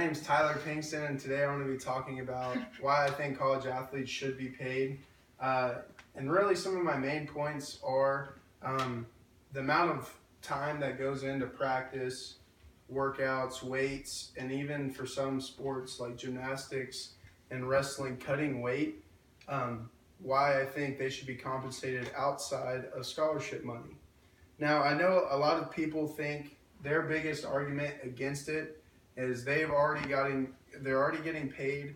name's Tyler Pinkston, and today I'm going to be talking about why I think college athletes should be paid. And really, some of my main points are the amount of time that goes into practice, workouts, weights, and even for some sports like gymnastics and wrestling, cutting weight. Why I think they should be compensated outside of scholarship money. Now, I know a lot of people think their biggest argument against it is they're already getting paid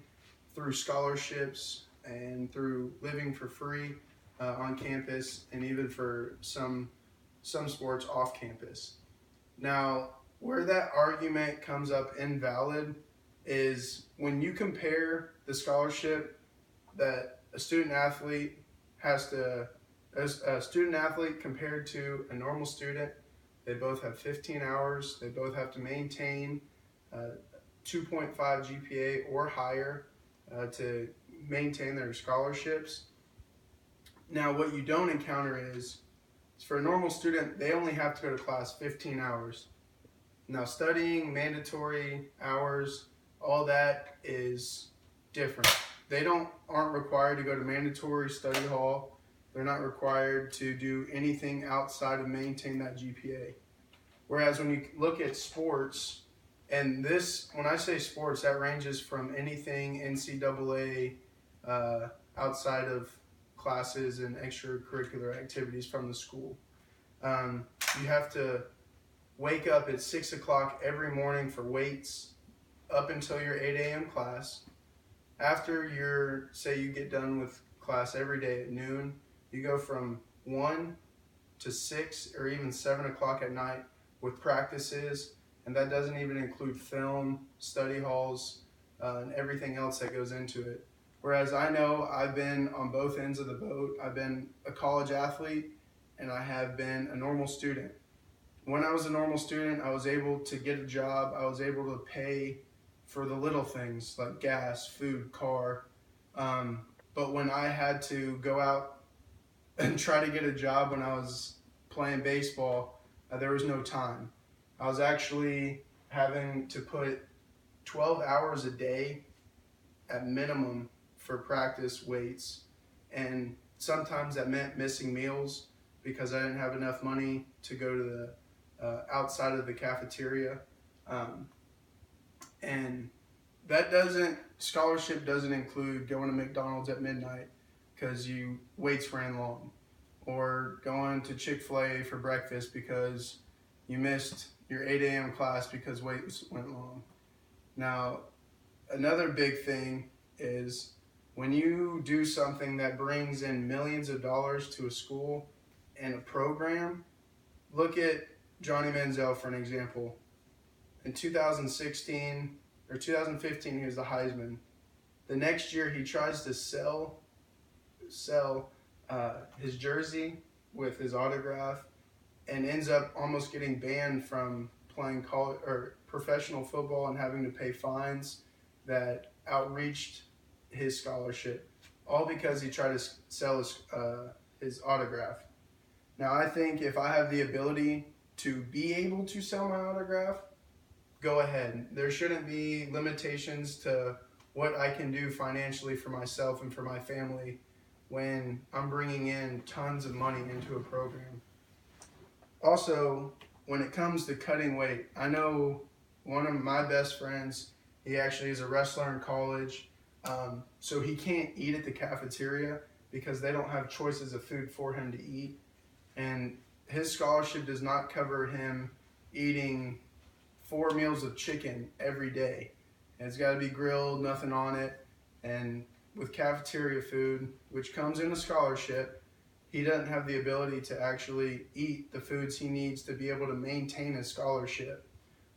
through scholarships and through living for free on campus, and even for some sports off campus. Now, where that argument comes up invalid is when you compare the scholarship that a student athlete compared to a normal student. They both have 15 hours. They both have to maintain 2.5 GPA or higher to maintain their scholarships. Now, what you don't encounter is for a normal student, they only have to go to class 15 hours. Now, studying, mandatory hours, all that is different. They aren't required to go to mandatory study hall. They're not required to do anything outside of maintain that GPA. Whereas when you look at sports, and this, when I say sports, that ranges from anything NCAA outside of classes and extracurricular activities from the school. You have to wake up at 6 o'clock every morning for weights up until your 8 a.m. class. After say you get done with class every day at noon, you go from 1 to 6 or even 7 o'clock at night with practices, and that doesn't even include film, study halls, and everything else that goes into it. Whereas I know I've been on both ends of the boat. I've been a college athlete, and I have been a normal student. When I was a normal student, I was able to get a job. I was able to pay for the little things like gas, food, car. But when I had to go out and try to get a job when I was playing baseball, there was no time. I was actually having to put 12 hours a day at minimum for practice weights. And sometimes that meant missing meals because I didn't have enough money to go to the outside of the cafeteria. And scholarship doesn't include going to McDonald's at midnight because weights ran long, or going to Chick-fil-A for breakfast because you missed your 8 a.m. class because weights went long. Now, another big thing is when you do something that brings in millions of dollars to a school and a program. Look at Johnny Manziel for an example. In 2016 or 2015, he was the Heisman. The next year, he tries to sell his jersey with his autograph, and ends up almost getting banned from playing college or professional football and having to pay fines that outreached his scholarship, all because he tried to sell his autograph. Now, I think if I have the ability to be able to sell my autograph, go ahead. There shouldn't be limitations to what I can do financially for myself and for my family when I'm bringing in tons of money into a program. Also, when it comes to cutting weight, I know one of my best friends, he actually is a wrestler in college, so he can't eat at the cafeteria because they don't have choices of food for him to eat. And his scholarship does not cover him eating 4 meals of chicken every day. And it's got to be grilled, nothing on it. And with cafeteria food, which comes in a scholarship, he doesn't have the ability to actually eat the foods he needs to be able to maintain his scholarship.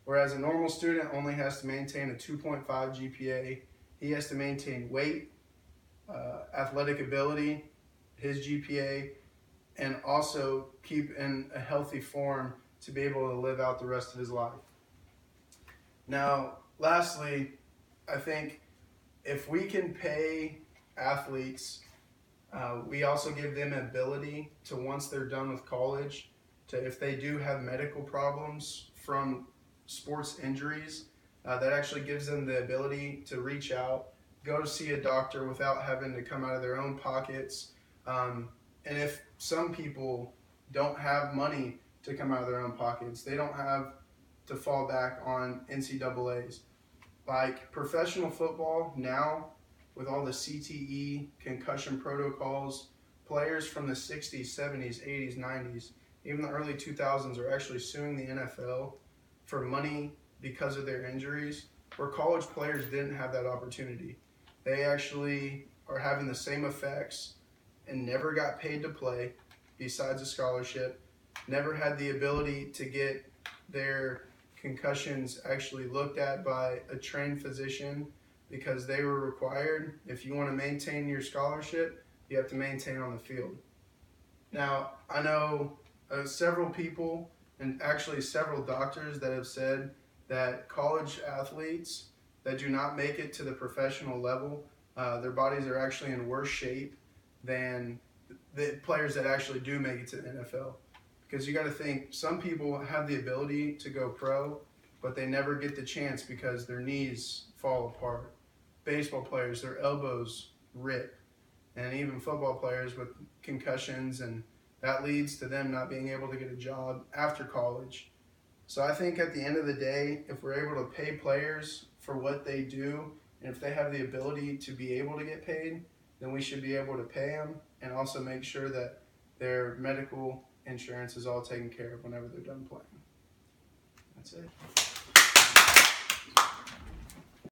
Whereas a normal student only has to maintain a 2.5 GPA. He has to maintain weight, athletic ability, his GPA, and also keep in a healthy form to be able to live out the rest of his life. Now, lastly, I think if we can pay athletes, we also give them ability to, once they're done with college, to, if they do have medical problems from sports injuries, that actually gives them the ability to reach out, go to see a doctor without having to come out of their own pockets. And if some people don't have money to come out of their own pockets, they don't have to fall back on NCAAs. Like professional football now, with all the CTE, concussion protocols, players from the 60s, 70s, 80s, 90s, even the early 2000s are actually suing the NFL for money because of their injuries, where college players didn't have that opportunity. They actually are having the same effects and never got paid to play besides a scholarship, never had the ability to get their concussions actually looked at by a trained physician because they were required. If you want to maintain your scholarship, you have to maintain on the field. Now, I know several people and actually several doctors that have said that college athletes that do not make it to the professional level, their bodies are actually in worse shape than the players that actually do make it to the NFL. Because you got to think, some people have the ability to go pro, but they never get the chance because their knees fall apart. Baseball players, their elbows rip, and even football players with concussions, and that leads to them not being able to get a job after college. So I think at the end of the day, if we're able to pay players for what they do, and if they have the ability to be able to get paid, then we should be able to pay them and also make sure that their medical insurance is all taken care of whenever they're done playing. That's it.